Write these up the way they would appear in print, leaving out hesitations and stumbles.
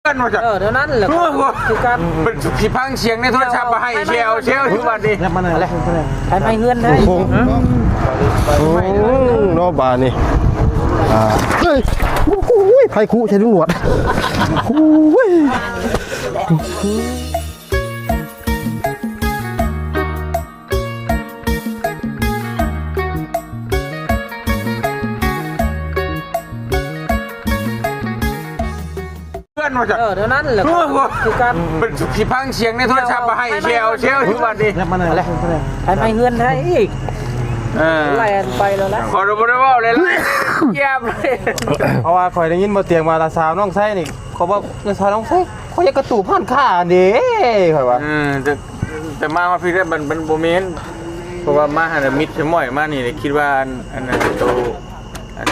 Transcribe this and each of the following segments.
กันมาจากเท่านั้นแหละคือการเป็นผีพังเสียงในโทรศัพท์มาให้เชลทุกวันนี้แล้วมันอะไรใช้ไม้เฮือนได้โนบานี่เฮ้ยโอ้ยไผ่คู่ใช้ลูกหนวดโอ้ยมาจากเท่านั้นแหละคือการเป็นผีพังเสียงในโทรศัพท์มาให้เชลทุกวันนี้แล้วมันอะไรใช้ไม้เฮือนได้อีกไล่ไปแล้วนะขอรู้ได้ว่าเลยแย่เลยเพราะว่าคอยได้ยินมาเตียงมาตาสาวน้องไส้นี่เขาบอกเงินซอยน้องไส้เขาอยากกระตูผ่านขาเด้คอยว่าแต่มาพี่ได้มันโมเมนต์เพราะว่ามาหามิดสมอยมานี่คิดว่าอันนั้นตัวอัน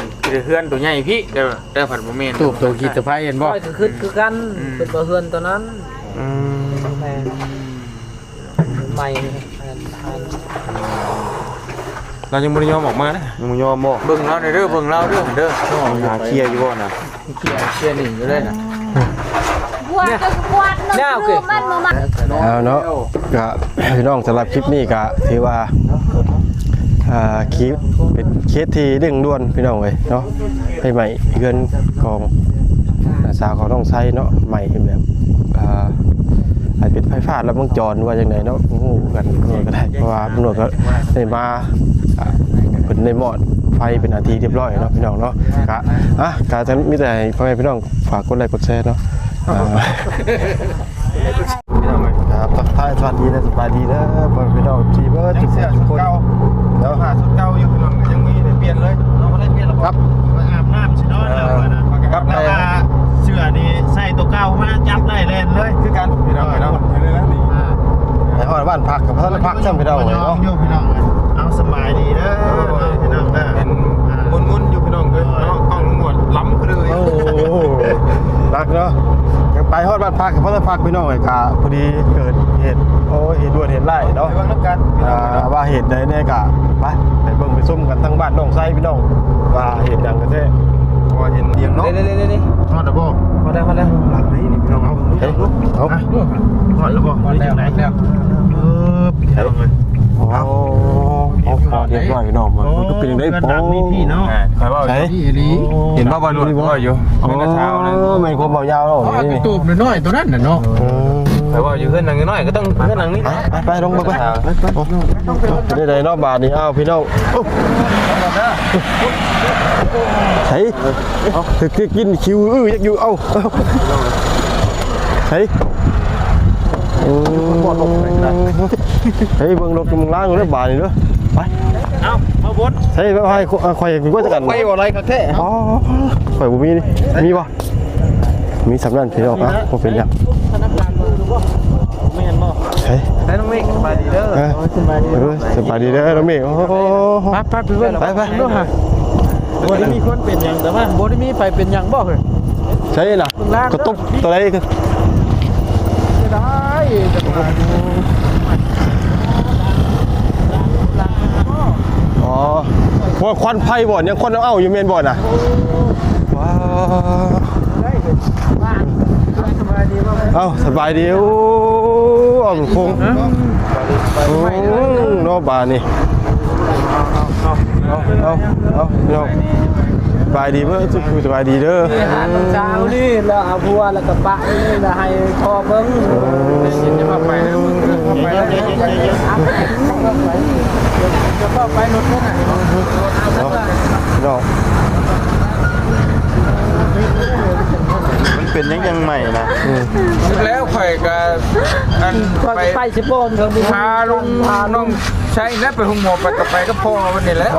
เฮือนตัวใหญ่พี่เดี๋ยวผัดโมเมนต์ตัวกีตาร์ไพ่เห็นบ่คือกันเป็นเฮือนตัวนั้นใหม่เรายังไม่ได้ยอมออกมานะยังไม่ยอมบอกเบิ่งเราเด้อเบิ่งเราเด้อเคลียร์อยู่บ่นะเคลียร์หนึ่งอยู่เลยนะเนี่ยโอเคเอาเนาะก็พี่น้องสำหรับคลิปนี้ก็ถือว่าคลิปเป็นเคสที่เร่งด่วนพี่น้องเลยเนาะให้ใหม่เงินกองสาวของน้องไซเนาะใหม่แบบอาจเป็นไฟฟ้าแล้ววงจรว่าอย่างไรเนาะงูกันนี่ก็ได้เพราะว่าตำรวจก็ได้มาเป็นในหมอดไฟเป็นนาทีเรียบร้อยเนาะพี่น้องเนาะกะจะมีแต่พ่อแม่พี่น้องฝากกดไลค์กดแชร์เนาะพี่น้องครับทักทายสวัสดีนะสบายดีนะพ่อแม่พี่น้องทีเบอร์ทุกคนแล้วหาชุดเก่าอยู่พี่น้องยังมีได้เปลี่ยนเลยเราไม่ได้เปลี่ยนหรอกครับอาบน้ำชิโน่แล้วนะครับแล้วเสื้อนี่ใส่ตัวเก่ามาจับได้เล่นเลยคือกันพี่น้องเนาะในห้องบ้านพักกับพระพักช่างพี่น้องเนาะพี่น้องเอาสบายดีเด้อพี่น้องเด้อเป็นมุนอยู่พี่น้องเลยเนาะกล้องหนวดล้ำเลยโอ้รักเนาะไปห้องบ้านพักกับพระพักพี่น้องเลยกะพอดีเกิดเหตุเหตุด่วนเหตุไล่เนาะว่าเหตุใดเนี่ยกะไปเบิ่งไปซุ่มกันทั้งบ้านน้องไซพี่น้องว่าเหตุอย่างกันแท้ว่าเห็นเดียงเนาะทอดแล้วบ่พอได้หลังนี้นี่พี่น้องเอาทอดแล้วบ่ได้จังไหนปิดทางเลยเรียบร้อยพี่น้องมันก็เป็นอย่างไรโป้พี่เนาะใครว่าเห็นว่าบอลลูนว่าอยู่เป็นเช้านะไม่ควรเบายาวหรอกนี่ตูบน้อยตัวนั้นน่ะเนาะใครว่าอยู่เพื่อนหนังน้อยก็ต้องเพื่อนหนังนี้ไปลงไปได้นอกบาทนี่อ้าวพี่น้องใช่ถึกกินคิวอยากอยู่เอ้าใช่เฮ้ยเบิ่งรถมึงล้างอยู่แล้วบาทนี่ด้วยไปเอามาบดใช่ไปคอยกูจะกันไปบ่อะไรครับแท้อ๋อคอยบ่มีนี่มีป่ะมีสำนักพี่น้องนะผมเป็นยังไม่เห็นบ่ใช่ได้น้องเมฆสบายดีเด้อสบายดีเด้อน้องเมฆโอ้ไปด้วยฮะบ่ได้มีคนเป็นยังแต่ว่าบ่ได้มีไฟเป็นยังบ่เหรอใช่ล่ะก็ตบตัวไหนกันได้อ๋อว่าควันไฟบ่อนยังควันเอาอยู่เมนบ่อนอ่ะว้าวเอ้าสบายดีโอ้อ่ำคงโนบานี่เอาสบายดีเมื่อสบายดีเด้อเช้านี่แล้วเอาพัวแล้วกับปะนี่แล้วให้พอเบิ้งจะมาไปแล้วไปแล้วจะเข้าไปรถพวกไหนน้องมันเป็นยังใหม่นะแล้วข่อยกับไปสิโปนเขาพาลุงน้องใช่แล้วไปห้องหมอไปกับก็พ่อมันนี่แหละ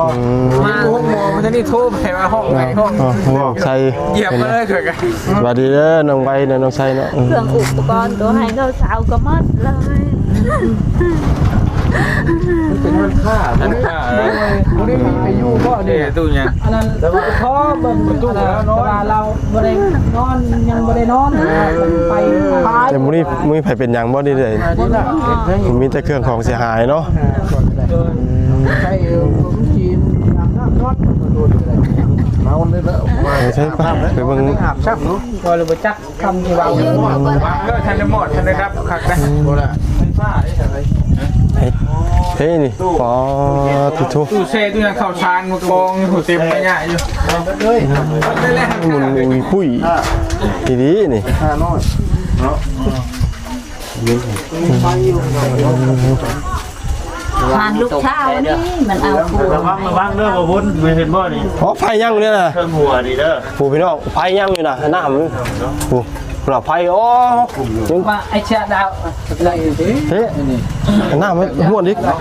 มาห้องหมอมันนี่โทรไปมาห้องไหนห้องใส่เหยียบมาเลยเถอะกันสวัสดีเด้อน้องไว้น้องใส่เนาะเครื่องอุปกรณ์ตัวให้เราสาวก็หมดเลยเป็นมันค่ามันได้มีอายุก็เนี่ยตู้เนี่ยอันนั้นแต่ว่าพ่อเบิ่งตู้แล้วนอนเราบ่ได้นอนยังบ่ได้นอนไปแต่มื้อไผเป็นหยังบ่ได้เลยมีแต่เครื่องของเสียหายเนาะใช่ผมจีนน้ำนอด มาวันนี้แล้ว ใช่ป่ะไปเบิ่ง อาบซักก็เลยบ่จักคำที่ว่า วางเลิกทันได้หมดทันได้รับคักนะโบราณ เฮ้ยนี่ปอทุทุ ตู้เซ่ตู้นั้นข้าวชานมากองหัวเต็มไปใหญ่อยู่เลยได้แล้ว มันปุ้ยทีนี้นี่ น้อยเนาะ ทานลูกเช้านี่มันเอาปู ระวังเด้อบ่พุ่นไม่เห็นบ่นี่ เพราะไฟยังอยู่เนี่ยนะ เครื่องหัวนี่เด้อ ผู้พี่น้องไฟยังอยู่นะหน้ามันผู้ปลอดไฟโอ้ยัง ว่าไอ้เชดาวอะไรสิ เฮ้ยหน้ามันห้วนดิอ๋อ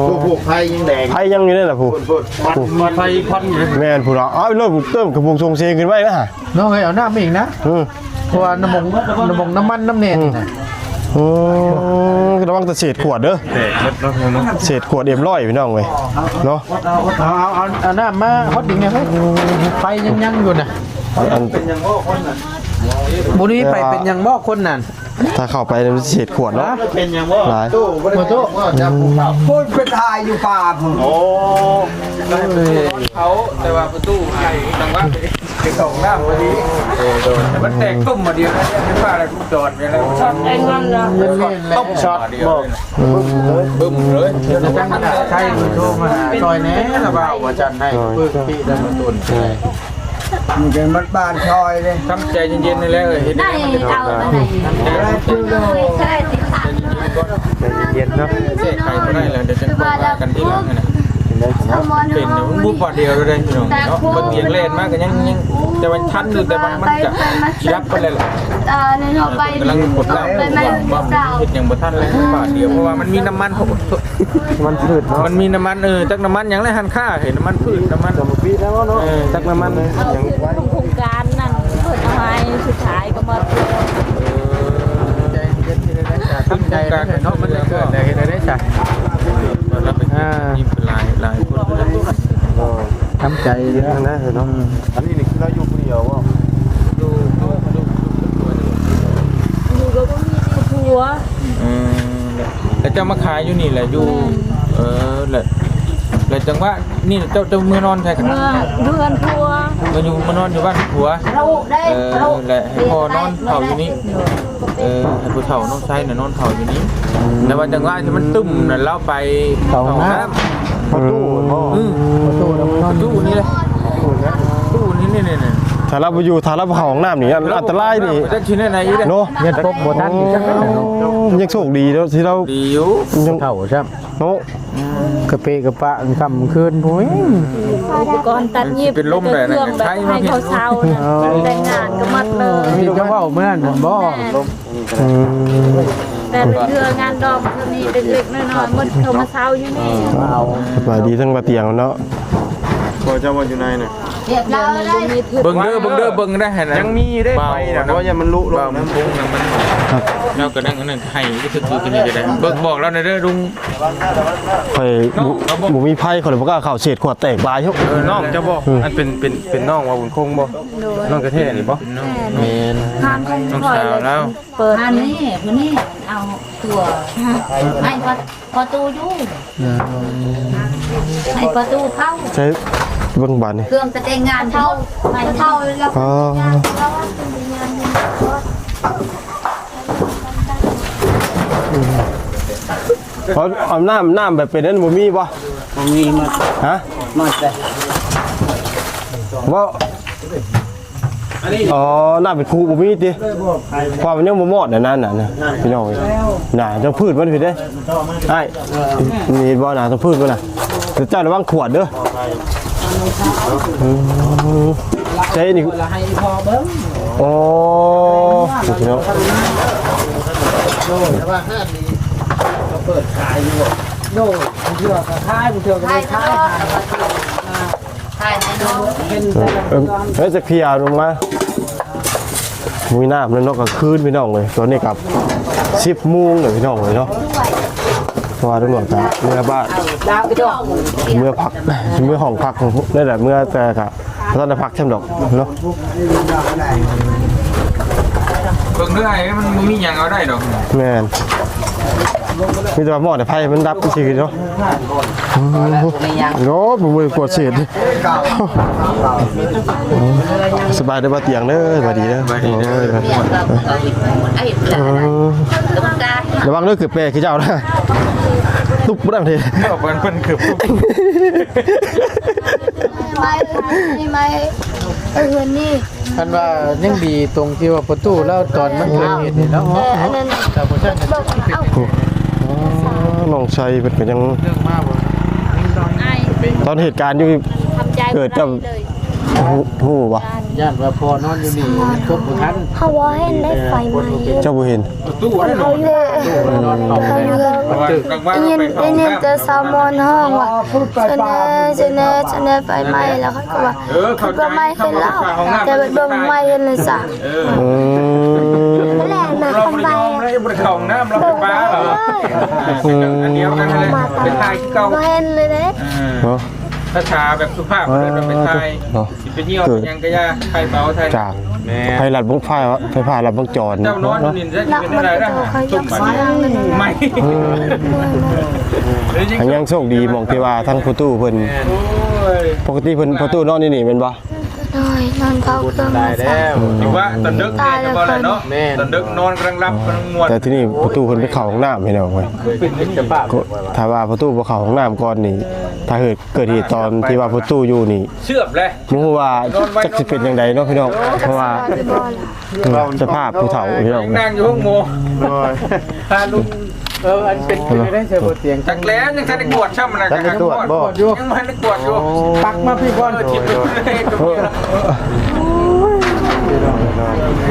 ตัวพวกไฟยังแดง ไฟยังอยู่เนี่ยนะผู้ มันไฟควันอยู่ แม่นผู้เนาะอ้าวเริ่มเติมกระบุงทรงเซงขึ้นไว้นะฮะ น้องเอ้ยเอาหน้ามาอีกนะเพราะว่าน้ำมันน้ำมันน้ำเน็ตนะ ระวังแต่เศษขวดเด้อเศษขวดเอ็มร้อยพี่น้องเว้ยเนาะ เอาหน้ามาฮอตดิ่งไงไฟยังอยู่นะ อัน บุรีไปเป็นยังบ่คนนั่น ถ้าเข้าไปมันเศษขวดเนาะ เป็นยังบ่ หลาย มาตู้ พูดไปทายอยู่ป่าผม โอ้ เขาแต่ว่าประตูไอ้ตังว่าไปส่งน้ำพอดีแต่มันแตกตุ่มมาเดียวนะไม่ว่าอะไรทุกโดนไปแล้วช็อตไอ้นั่นละต้มช็อตเดียวบึ้มเลย ใช่มาโทรมาซอยแน่ละบ่าวว่าจันให้ปึกปีดันมาตุน มันเป็นบ้านบ้านชอยเลย ทำใจเย็นๆนี่แหละเห็น ได้เอาอะไร อะไรชื่อโล ใช่ติดตาม เย็นเนาะ เจ๊ใครก็ได้เลยเดี๋ยวจะว่ากันที่หลังนะเป็นมันบุบพอเดียวเลยพี่น้องเนาะมันเบียงเล่นมากกันยังแต่มันชันอยู่แต่มันจะยับไปเลย ในหัวไป กำลังกดน้ำว่าเห็ดอย่างบ่ทันเลยบาทเดียวเพราะว่ามันมีน้ำมันผมมันพืชมันมีน้ำมันจักน้ำมันอย่างไรหันค่าเห็นน้ำมันพืชน้ำมันปีแล้วเนาะจักน้ำมันอย่าง โครงการนั่นเปิดเอาไว้สุดท้ายก็มา ตั้งใจกันเนาะมันจะเกิดแต่เห็นได้จ้ะเราไปยิ้มเป็นลายคน ทำใจเยอะนะเนาะ อันนี้นี่คือเราอยู่คนเดียวบ่ ดู อยู่ก็ต้องมีผัว แล้วเจ้ามาขายอยู่นี่แหละอยู่แหละแล้วจังว่านี่เจ้ามือนอนใช่กัน เมื่อผัว มานอนอยู่บ้านผัว เราได้เรา แหละให้พ่อนอนเผาอยู่นี่ให้ผู้เฒ่าน้องชายน่ะนอนเผาอยู่นี่แต่ว่าจังว่าที่มันตึ้มน่ะเราไปเผาน้ำ ประตู ตู้น้ำนอน ตู้นี่เลยตู้นี่นี่ ถ้าเราไปอยู่ถ้าเราไปเข้าห้องน้ำนี่อันตรายนี่ จะชิ้นไหนอีก เนาะ เงินพบโบทันอีกจังเลย ยังโชคดีแล้วที่เรา ดีอยู่ ยัง เท่าใช่ เนาะ กระเปกระปะคำคืนพุ้ย อุปกรณ์ตัดเย็บเครื่องแบบให้เขาเช่าแต่งงานก็มัดเลย มีเจ้าว่าเมื่อนั้นบ่ แต่เรืองานดอกมีเล็กๆน้อยๆมันเขามาเช่าอยู่นี่ เอา สบายดีทั้งมาเตียงเนาะ บ่เจ้าว่าอยู่ในน่ะ เรียบร้อยได้ เบิ่งได้เห็นยังมีได้ไปนะเพราะอย่ามันลุลงมันพุ่งนะมันเราก็นั่งนั่นให้ก็คือกันนี่ก็ได้เบิ่งบอกเราในเด้อลุง ไปบุมีไพ่คนเลยบอกว่าข่าวเศษขวดแตกลายเฮ้ย น้องจะบอกอันเป็นน้องว่าบุญคงบ่น้องกระเทศนี่บ่ เมน ทานของ น้อง คอย สาว เลย แล้ว เปิด อันนี้คนนี้เอาตัวให้ประตูอยู่ให้ประตูเข้า ใช้เบื้องบานนี่ เครื่องแต่งงานเข้าไม่เข้าแล้ว อ๋อเพราะเอาน้ำแบบเป็นนั้นบ่มีป่ะ มีมา ฮะ มาแต่ ว่าอ๋อน้ำเป็นคูบ่มีติความมันยังบ่หมดนั่นน่ะนะพี่น้องน่ะจังพืชมันผิดเด้ไอ้นี่บ่น่ะจังพืชบ่น่ะเจ้าระวังขวดเด้อใช่นี่ ให้พอเบิ้ง อ๋อพี่น้อง แต่ว่าห้ามีก็เปิดขายอยู่โน่เชื่อก็ขายเชื่อก็ ใช่ ได้ เนา ขาย ะใช่เนาะ เป็น เฮ้ยจะเคลียร์ลงมามีน้ำแล้วเนาะก็คืนพี่น้องเลยตอนนี้กับ10 โมงเลยพี่น้องเลยเนาะเพราะว่าตำรวจจะเมื่อบ้าน ดาวกระจก เมื่อพักเมื่อห้องพักของนั่นแหละเมื่อแต่กับตอนได้พักช่ำดอกเนาะ เบิ่งเด้อไอ้มันมีหยังเอาได้ดอก แม่น มีแต่ว่าหม้อแต่ไฟมันดับสิเนาะโน้บ่มือกดเสียดสบายได้บ่เตียงเด้อบ่ดีเด้อระวังเด้อคือแปรคือเจ้านะตุ๊บบ่ได้ที เพิ่นคือ ไม่เฮือนนี่ ท่านว่ายังดีตรงที่ว่าประตูแล้วตอนมันเกิดเหตุนี่เนาะ อันนั้น แต่บ่ใช่ น้องชัยเพิ่นก็ยัง เรื่องมากบ่ ตอนเหตุการณ์อยู่ ทำใจ เกิดกับ เลย ฮู้บ่ ย่านว่าพอนอนอยู่นี่ครบบ่ทัน เขาว่าให้ได้ไฟไหม เจ้าบ่เห็น ตู้ได้เนาะ เขาอยู่ กลางวัน ได้ยินแต่ซาวมอนห้องว่าจะแน่ไฟไหม้แล้วเขาก็ว่าเขาก็ไม่เห็นแล้วแต่เบิ่งไม่เห็นเลยจ้ะ อืม แหละนะ เรา คน ไม่ ไป ยอมเลยบริของน้ำเราเป็นป้าเหรออันเดียวกันเลยเป็นไทยเก่า ไม่เห็นเลยเด้ เนาะ ถ้าชาแบบสุภาพเลยเป็นไทย เนาะ ไปเที่ยวยังก็ยาไทยเบาไทย จากไฟลัดวงไฟลัดวงจร เจ้านอนนินจะ รัก เป็น มัน อะไร ก็ นะ จะคอยยักษ์ ไม่ อันยังโชคดีมองที่ว่าทั้งประตูเพิ่นปกติเพิ่นประตูนอนนี่แม่นบ่ น้อยนอนเขาเครื่องมาจ้ะ ถือว่าตอนดึกเนี่ยก็เลยเนาะตอนดึกนอนกำลังรับกำลังงวด แต่ที่นี่ประตูเพิ่นไปเข้าห้องน้ำให้น้องเว้ย เป็นนิจภาพ ถ้าว่าประตูบ่เข้าห้องน้ำก่อนนี่ถ้าเกิดเหตุตอนที่ว่าประตูอยู่นี่ เชื่อมเลย บ่ฮู้ว่าจักสิเป็นจังไดเนาะพี่น้องเพราะว่าสภาพผู้เฒ่าพี่น้อง นั่งอยู่ห้องโมพาลุง อันเป็นคือได้ใช้บ่เตียง จากแล้วยังจะได้กวดช่ำอะไรกันยังไม่ได้กวดอยู่ ปักมาพี่ก่อน ทิพย์เลยตรงนี้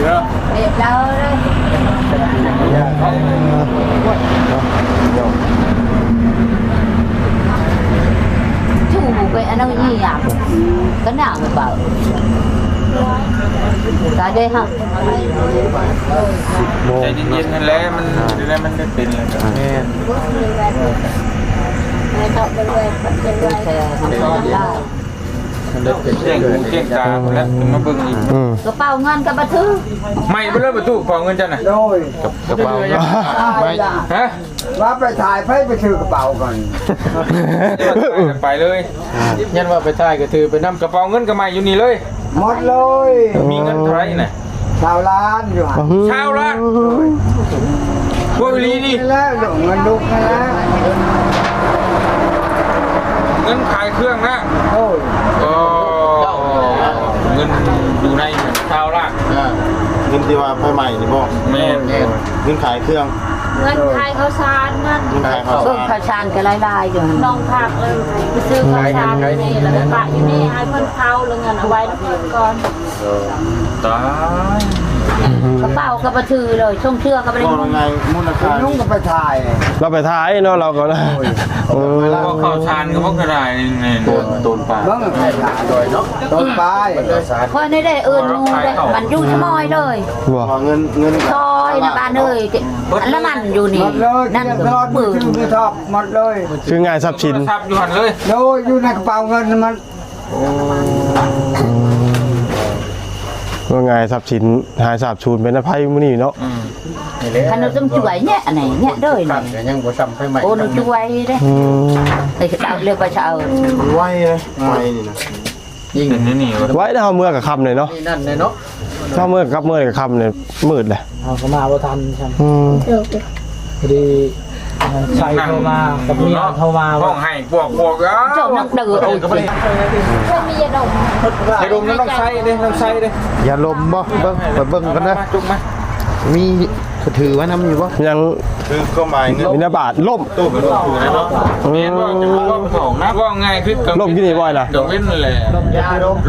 แล้ว เด็กเราเลยchủ cái anh nói gì à cái nào người bảo tại đây hả ใจเย็นๆนั่นแหละมันได้มันได้เป็นเลย Ngày tập bên quê bên quê không có lo เก่งหูเก่งตาแล้วมาเบิ่งอีก cái bao ngon cái bát thứ ไม่ไปเลยประตูฟองเงินจันน่ะ โดย กระเป๋า ไม่ ฮะ ว่าไปถ่ายไปถือกระเป๋าก่อน ไปเลย ยันว่าไปถ่ายก็ถือไปนำ กระเป๋าเงินกระไม้อยู่นี่เลย หมดเลย มีเงินเท่าไหร่น่ะ ชาวล้านอยู่หัน เช้าละพวกลีนี่ แล้วเดี๋ยวเงินลูกนะ เงินขายเครื่องนะ โอ้ย เงินอยู่ในเช้าละ เงินที่ว่าไฟใหม่นี่บ่ แม่ เงินขายเครื่อง เงินไทยเขาซานเงิน เงินขายข้าว Phương khảo sàn cái lai lai rồi ลองผักเลยไปซื้อข้าวสารอยู่นี่แล้วก็ปะอยู่นี่ให้เพิ่นเข้าแล้วเงินเอาไว้แล้วเพิ่นก่อน ตาย cái bao cái bát thứ rồi xong chưa cái ก็ bát ไงมูลค่า ลุงก็ไปถ่าย เราไปท้ายเนาะเราก็นะ พวกข้าวชานก็พวกกระไรนี่โดนปลา เบิ้งไปถ่ายโดยเนาะต้นปลาย thôi đây để ơn ngu đây bạn du cho mồi rồi บ่ เงิน thôi là bạn ơi là bạn dù ห nè มดเลย นั่น นอนมื มื อ อ ชื่อไม่ชอบหมดเลย คือง่ายทรัพย์สิน ทับอยู่หันเลย โดยอยู่ในกระเป๋าเงินมัน ว่าง่ายทรัพย์สินหายสาบสูญเป็นอภัยมื้อนี้เนาะ thành nó trong chuối nhẹ này nhẹ đời này ยังบ่ซ้ำไฟใหม่ ô nó chuối đấy อืม thì cái đạo liều vào chợ ไว้เลยไว้นี่นะ ยิ่ง เป็นนี่ ไว้ถ้าเฮาเมื่อกับค่ำเลยเนาะ นี่นั่นเลยเนาะ ถ้าเมื่อกับค่ำเนี่ยมืดเลย เอาเข้ามาบ่ทันใช่ อืม พอดีใส่เข้ามากับเมียเข้ามา ห้อ ว่า งให้พวก chỗ nặng đỡ ôi ก็ไม่ได้ เพิ่นมียาดม ใช้ดมแล้วต้องใช้ดิต้องใช้ดิ อย่าลมบ่เบิ่งกันนะ จุกไหม มีถือไว้นำอยู่บ่ ยัง คือก็หมายเงิน มินาบาทล่ม ตู้เป็นตู้นะเนาะเมียนว่าจะว่าของนะว่าง่ายคือ ล่มที่นี่บ่อยล่ะ เดี๋ยวเว้นเลย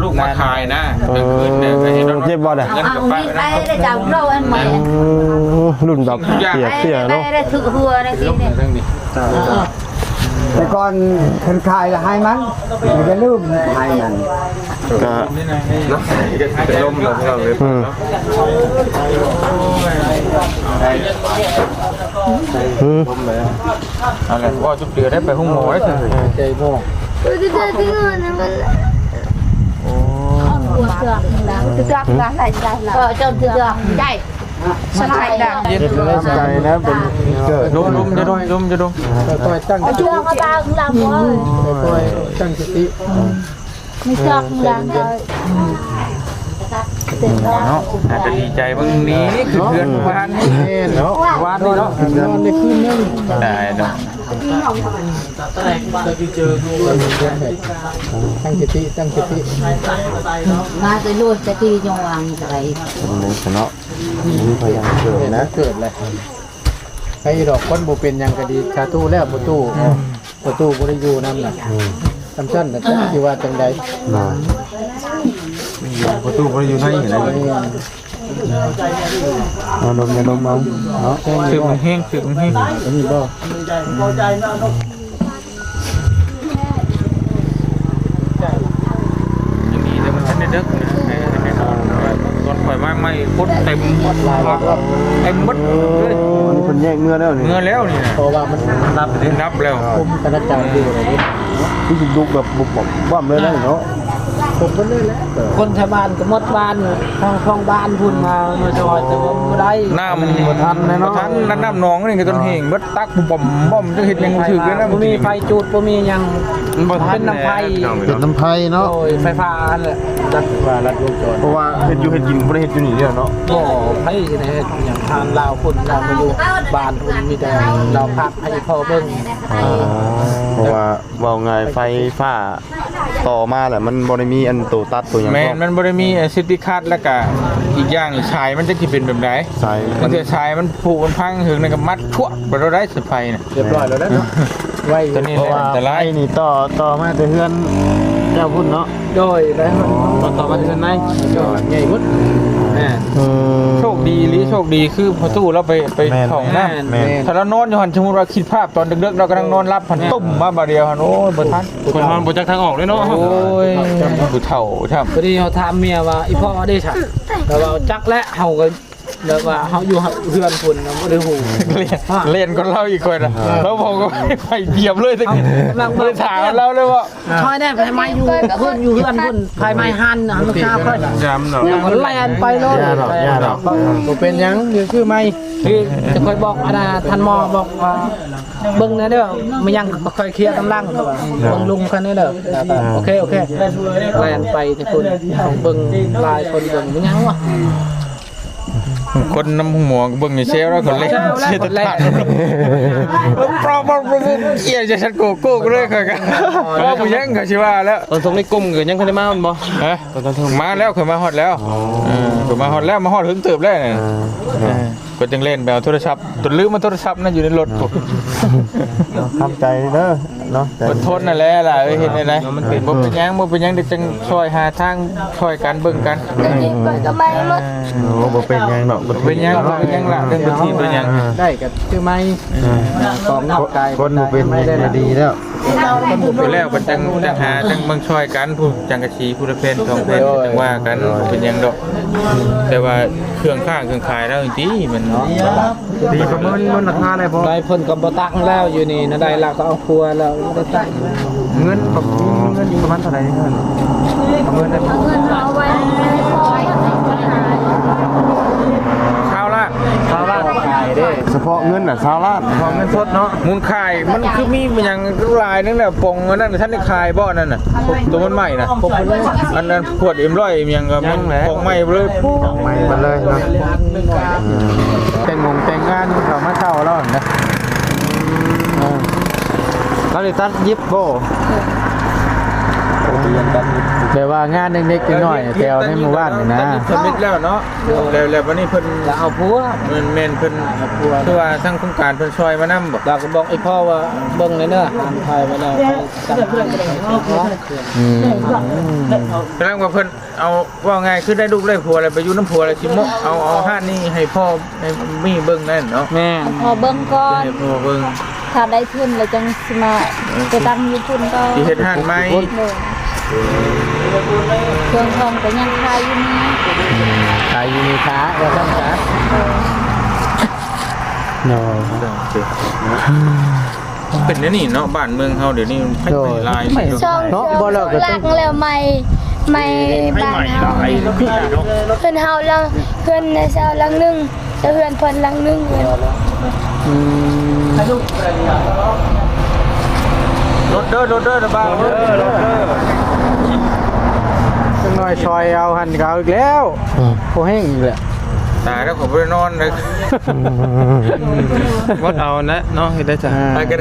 ลูกมาขายนะกลางคืนเนี่ยให้เรา เจ็บบ่ล่ะ ông đi tay để chào đâu anh mày รุ่นแบบเปียกๆเนาะ tay để thử hùa đây kia này แต่ก่อนคนขายละให้มันไม่จะลืมให้มัน ก็ เป็นลมเลยเราเลย อืมอืม อะไรว่าจุดเดือได้ไปห้องหมอได้เลย ใจโม่ ตัวเสือกนะตัวเสือกกันได้ได้ cho thử chạy สลายดัง เย็น ใจนะเป็นเกิด ลมจะดม ต่อยตั้ง เอาเชือกเอาตาของเราบ่ ต่อยตั้งสติ ไม่ชอบดังเลย เนาะอาจจะดีใจบางนี้คือเพื่อนบ้านนี่ เนาะ บ้านนี่เนาะ นอนได้คืนนึง ได้เนาะ ตั้งสติตั้งสติ มาไปรูดจะที่จังหวังอะไร เนาะนี่พยายามเกิดนะ เกิดเลยให้ดอกคนบ่เป็นหยังก็ดีชาตู้แล้วประตูบ่ได้อยู่นำน่ะจำชั้นแต่ที่ว่าจังใด ประตูบ่ได้อยู่ในเห็นไหมเอานมอย่านมเอาเนาะ ถึงแห้งถึงแห้ง อันนี้บ่ อย่างนี้แต่มันทันได้ดึกนะแน่นอนตอนข่อยมาไม่คนเต็มหมดเต็มหมดเลย นี่เพิ่นแยกเงือแล้วนี่ เงินแล้วนี่นะ เพราะว่ามัน นับแล้ว คุมคณะการอยู่เลยนี่ ที่สิลุกแบบบุบบ้ามเลยนะเนาะ ผมก็เลยแหละคนชาวบ้านก็หมดบ้านท้องบ้านพุ่นมาเมื่อจอยแต่ว่าบ่ได้ น้ำบ่ทันนะเนาะทันน้ำหนองนี่ก็ต้นเหงบ่ตักบ่บ่มจะเฮ็ดยังบ่ถึกเลยนะ บ่มีไฟจูดบ่มีหยังเป็นน้ำไฟ เป็นน้ำไผ่เนาะ โอ้ยไฟฟ้าอันแหละรัดว่ารัดวงจร เพราะว่าเฮ็ดอยู่เฮ็ดกินบ่ได้เฮ็ดอยู่นี่เด้อเนาะ ก็ไผสิได้เฮ็ดหยังทานลาวคนลาวมาอยู่บ้านพุ่นมีแต่เราพักให้พ่อเบิ่ง เพราะว่าเว้าง่ายไฟฟ้าต่อมาแหละมันบ่ได้มีอันตัวตัดตัวหยัง แม่นมันบ่ได้มีซิติคัทแล้วก็อีกอย่างนี่ชายมันจะสิเป็นแบบใด สาย มันจะชายมันผุมันพังถึงนั่นก็มัดชั่วบ่ได้สิไฟน่ะ เรียบร้อยแล้วนะไว้ ตัวนี้ เพราะว่า แต่ ไฟ ลาย นี่ต่อมาแต่เฮือนเจ้าพุ่นเนาะ โดยได้ต่อมาถึงไหนใหญ่พุ่นแม่ โชคดีหรือโชคดีคือพอตู้เราไปท้องน้ำ แม่ ถ้าเรานอนอยู่หั่นสมมุติว่าคิดภาพตอนดึกๆเรากำลังนอนรับหันตุ่มมาบาดเดียวหั่นโอ้ยบ่ทัน คนนอนบ่จักทางออกเลยเนาะ โอ้ยผู้เฒ่าครับ พอดีเขาถามเมียว่าอีพ่อได้ฉันแต่ว่าจักและเฮาก็แบบว่าเฮาอยู่เพื่อนพุ่นบ่ได้ฮู้ เล่นก็เล่าอีกคนนะแล้วผมก็ไปเหยียบเลยตั้งเลยถามเราเลยว่า ช่วยได้ไฟไหม้อยู่เพื่อนอยู่เพื่อนพุ่นไฟไหม้หันนะลูกชาวเพิ่น จำเนาะ อย่างแล่นไปเลยบ่เป็นหยังคือไม่คือจะค่อยบอกอันน่ะท่านหมอบอกว่าเบิ่งนะเด้อมันยังบ่ค่อยเคลียร์กำลังเบิ่งลุงคันนี้เด้อโอเคแล่นไปที่พุ่นต้องเบิ่งลายคนเบิ่งมันยังวะ คนน้ำหัวเบิ่งในเชลแล้วคนเล่นเชียร์ตลาดแล้วปลอมเกี่ยจะชัดโกโก้เลยค่ะกันก็ผู้ยังค่ะชิว่าแล้ว ตอนส่งในกลุ่มก็ยังคันได้มาบ่ ฮะมาแล้วเคยมาฮอดแล้วเคยมาฮอดแล้วมาฮอดถึงเติบแล้วเนี่ยก็จังเล่นแบบโทรศัพท์ตัวลืมมาโทรศัพท์นั่นอยู่ในรถผม ทำใจเด้อเนาะ อดทนนั่นแหละล่ะเห็นอะไรมันเป็นบ่เป็นยังเดี๋ยวจังช่วยหาทางช่วยกันเบิ่งกัน ก็ยิงไปก็ไม่หมด โอ้บ่เป็นหยังเนาะ เป็นยังล่ะเรื่องทีเป็นยัง ได้ก็คือไม่ของนอกกาย คนบ่เป็นหยังก็ดีแล้ว ไปแล้วก็จังหาจังเบิ่งช่วยกันผู้จังกะชีผู้ละเพนสองเพนจังว่ากันเป็นยังดอกแต่ว่าเครื่องข้างเครื่องขายแล้วจริงๆมันเนาะ ดีประเมินราคาได้บ่ ได้เพิ่นก็บ่ตั้งแล้วอยู่นี่นะได้เราก็เอาครัวแล้วได้ตั้ง เงินอยู่ประมาณเท่าไหร่เงินประเมินได้บ่ เงินเอาไว้ให้พ่อ ข้าวละ ข้าวราดขายเด้ เฉพาะเงินน่ะ20ล้าน ของเงินสดเนาะมูลค่ามันคือมีมันยังลายนึงแหละปงนั่นท่านได้ขายบ่นั่นน่ะตัวมันใหม่น่ะอันนั้นขวดM100ยังก็มันปงใหม่เลย ใหม่หมดเลยเนาะ แต่งงานเขามาเช่าแล้วนะ แล้วได้ตัดยิบบ่ แต่ว่างานเล็กๆน้อยๆแถวในหมู่บ้านนี่นะ สมิธแล้วเนาะแล้ววันนี้เพิ่น แล้วเอาผัว แม่นเพิ่นคือว่าทางโครงการเพิ่นช่วยมานำบ่ เราก็บอกไอ้พ่อว่าเบิ่งเลยเด้อทายมาแล้วจับเพื่อนกัน แสดงว่าเพิ่นเอาว่าไงคือได้ลูกได้ผัวอะไรไปอยู่น้ำผัวอะไรสิมกเอาห้านนี่ให้พ่อให้มีเบิ่งนั่นเนาะ แม่ พอเบิ่งก่อน ให้พ่อเบิ่ง ถ้าได้ทุนแล้วจังสิมาไปตั้งอยู่พุ่นก็ สิเฮ็ดห้านใหม่ เครื่องทองก็ยังขายอยู่นี่ ขายอยู่ในค้าก็ต้องค้า เนาะ เป็นอย่างนี้เนาะบ้านเมืองเฮาเดี๋ยวนี้มันให้ลาย ช่องลักแล้วไม่บ้านเฮาเพื่อนเฮาแล้วเพื่อนในเช้าลังนึง จะเฮือนเพิ่นหลังนึงเลย รถเด้อบ้างเด้อ จังหน่อยซอยเอาหันเก่าอีกแล้วโคแห้งอีกแหละ ตายแล้วผมไปนอนเลย วัดเอานะเนาะเฮ็ดได้จ้ะ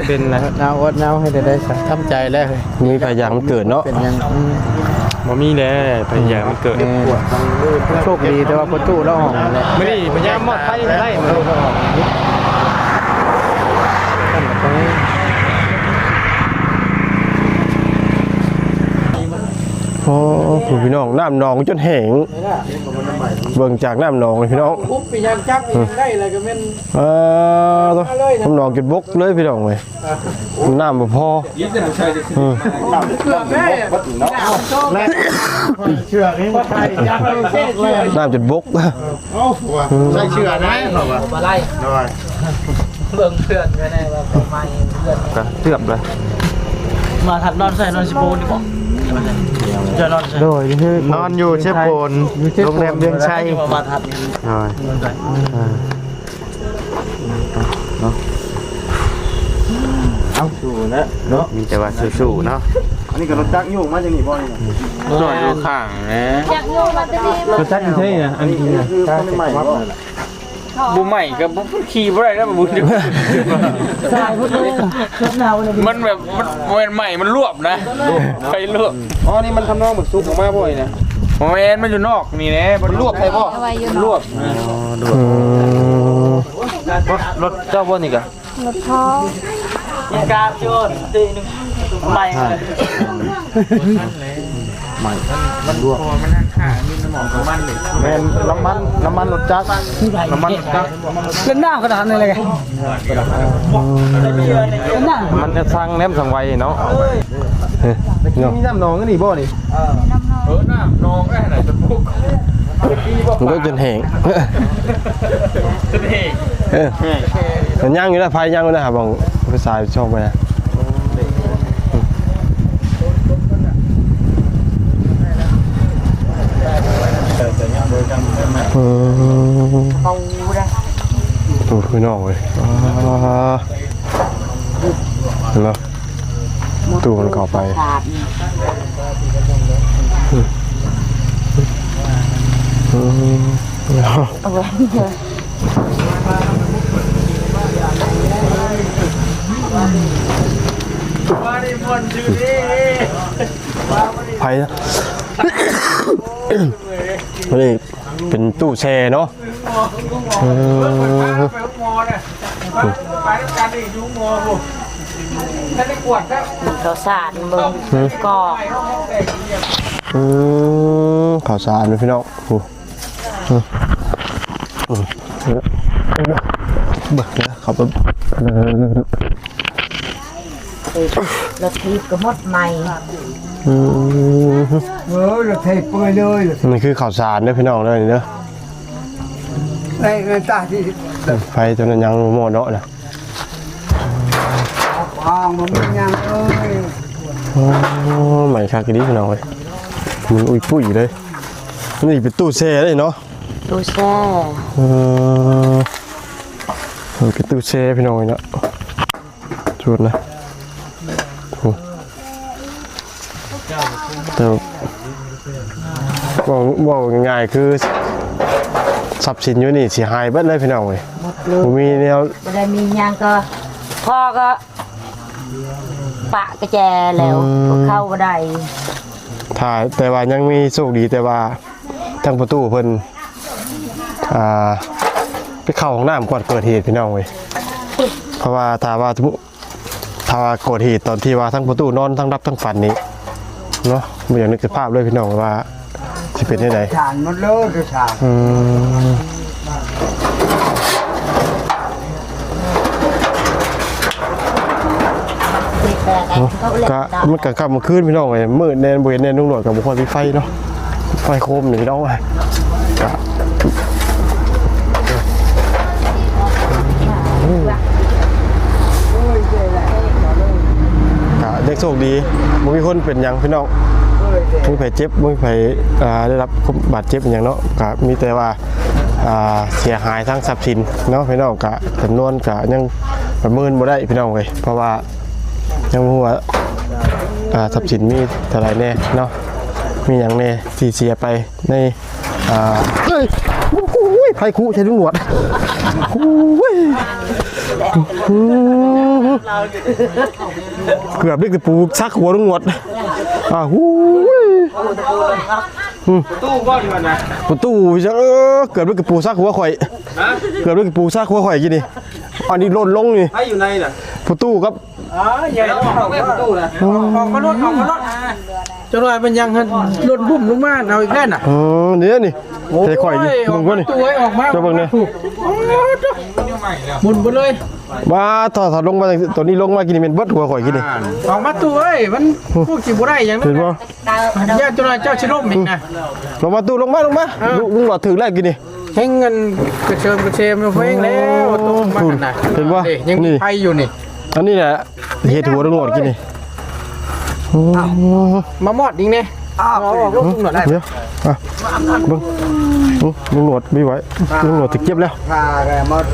เป็นนะ เอาอดเอาให้ได้ซะทำใจแล้วเฮ้ย มีพยายามเกิดเนาะ เป็นยัง บ่มีแล้วพยายามมันเกิด โชคดีแต่ว่าประตูเราห้องแหละ ไม่ได้พยายามมอดไฟได้มา โอ้พี่น้องน้ำหนองจนแห้งเบิ่งจากน้ำหนองเลยพี่น้อง ปุ๊บไปยังจับได้เลยก็แม่น ตัวน้ำหนองจนบกเลยพี่น้องเลยน้ำบ่พอ ยิ่งจะใช่จะ เกือบได้เชือกนี่บ่ใช่จับเชือก น้ำจนบก ใส่เชื่อนะเขาว่า มาไล่เบิ่งเพื่อนกันแน่ว่าประมาณเพื่อน ก็เทือบเลย มาถัดนอนใส่นอนสิโปนดีกว่าจะนอนโดย นอนอยู่เชฟโปนโรงแรมเวียงชัย มาถัด เอาสู้นะเนาะมีแต่ว่าสู้ๆเนาะอันนี้ก็รถจักรอยู่มาจากนี่บ่นี่ จอดอยู่ข้างนะ อยากโยมมาตะนี้ รถจักรใช่น่ะอันนี้คือใหม่บ่ บุใหม่กับบุขี่บ่ได้แล้วบุเดียว สายพุทธเลยรถหนาวเลย มันแบบมันใหม่มันรวบนะไฟรวบ อ๋อนี่มันทำนองเหมือนซุกออกมาบ่อยนะ แมนมันอยู่นอกนี่นะมันรวบใครบ่ เอาไว้อยู่ รวบ รถเจ้าบ่นี่กะ รถท้อง ยิงกาโยนตีนึงใหม่ มันรวบมันนั่งขามีน้ำหมอกของมันเลย แม่นน้ำมันรถจักรน้ำมันรถจักร เล่นหน้ากระดานเลยไงเล่นหน้า มันจะสั่งแนมสั่งไวเนาะ เนาะ มีน้ำหนองนี่บ่นี่ น้ำนองได้ไหนจะพุก มันก็จนแห้ง จะเท่ง มันย่างอยู่นะไฟย่างอยู่นะครับบางภาษาชอบไปนะตัวพี่น้องเลยเห็นไหมตู้มันเข้าไปไฟนะนี่เป็นตู้แช่เนาะ ไปมอเนี่ยไปด้วยกันดิยุงมอบุถ้าได้กวดแล้ว เขาสารเบิ่งกอก ข่าวสารเลยพี่น้องโอ้เบิกแล้วเขาไป รถทีบก็หมดใหม่ เราเทเปื่อยเลย มันคือข่าวสารเด้อพี่น้องเลยเด้อ ในตาที่ ไฟตัวนั้นยังหมดเนาะนะ ฟางมันยังเอ้ย ใหม่คากิดีพี่น้องเลยมันอุ้ยปุ้ยเลยนี่เป็นตู้แช่เลยเนาะ ตู้แช่ เป็นตู้แช่พี่น้องเลยเนาะชุดนะแต่บอกง่ายๆคือทรัพย์สินอยู่นี่สิหายเบิดเลยพี่น้องเลยผมมีแนว บ่ได้มีหยังก็พ่อก็ปะกระแจแล้วก็เข้าบ่ได้ ถ่ายแต่ว่ายังมีโชคดีแต่ว่าทางประตูเพิ่นไปเข้าห้องน้ำก่อนเกิดเหตุพี่น้องเว้ยเพราะว่าถ้าว่าเกิดเหตุตอนที่ว่าทั้งประตูนอนทั้งรับทั้งฝันนี้เนาะไม่อยากนึกสภาพเลยพี่น้องว่าสิเป็นยังไง ฉานหมดเลยจะฉาน ก็มันก็กลับมาคืนพี่น้องเว้ยมืดแน่นบ่เห็นแน่นุ่งหนวดกับบุคคลมีไฟเนาะไฟโคมนี่พี่น้องเว้ยก็เด็กโชคดีบ่มีคนเป็นหยังพี่น้องบ่มีไผเจ็บบ่มีไผได้รับบาดเจ็บอหย่างเนาะก็มีแต่ว่า เสียหายทั้งทรัพย์สินเนาะพี่น้องกะจำนวนกะยังประเมินบ่ได้พี่น้องเลยเพราะว่ายังบ่รู้ว่าทรัพย์สินมีเท่าไหร่แน่เนาะมีอย่างแน่ที่เสียไปในเฮ้ยโอ้ยไผคุใช้ตำรวจโอ้ยเกือบได้กระปูซักหัวตำรวจโอ้ย ตู้ก้อนก่อนนะ ประตูจะเกือบได้กระปูซักหัวข่อยเกือบได้กระปูซักหัวข่อยกินนี่อันนี้หล่นลงนี่ ให้อยู่ในน่ะ ประตูครับ ใหญ่แล้วออกไปประตูนะออกมารถจนว่ามันยังหล่นบุ่มลงมาเอาอีกแน่น่ะ เนี่ยนี่ใส่ข่อยนี่มึงก็นี่ ตัวออกมา เจ้าเบิ่งนี่ หมุนไปเลย ว่าถอดลงมาตัวนี้ลงมากินนี่เป็นเบิดหัวข่อยกินนี่ ออกมาตัวมันพวกสิบ่ได้อย่างนั้ เห็ น นบ่ ญาติจนว่าเจ้าชิร่มอีกนะ ลงมาตู้ลงมาลุงหลอดถึงแล้วกินนี่ ให้เงินกระเชิมเพลงแล้วตรงมาน่ะ เห็นบ่ ยังมีไฟอยู่นี่ อันนี้แหละเฮ็ดหัวตำรวจกินนี่ มามอดอีกเนี่ยลุงหนวดได้ เดี๋ยวเบิ่งลุงหนวดไม่ไหวลุงหนวดถึกเจ็บแล้ว พาแกหมด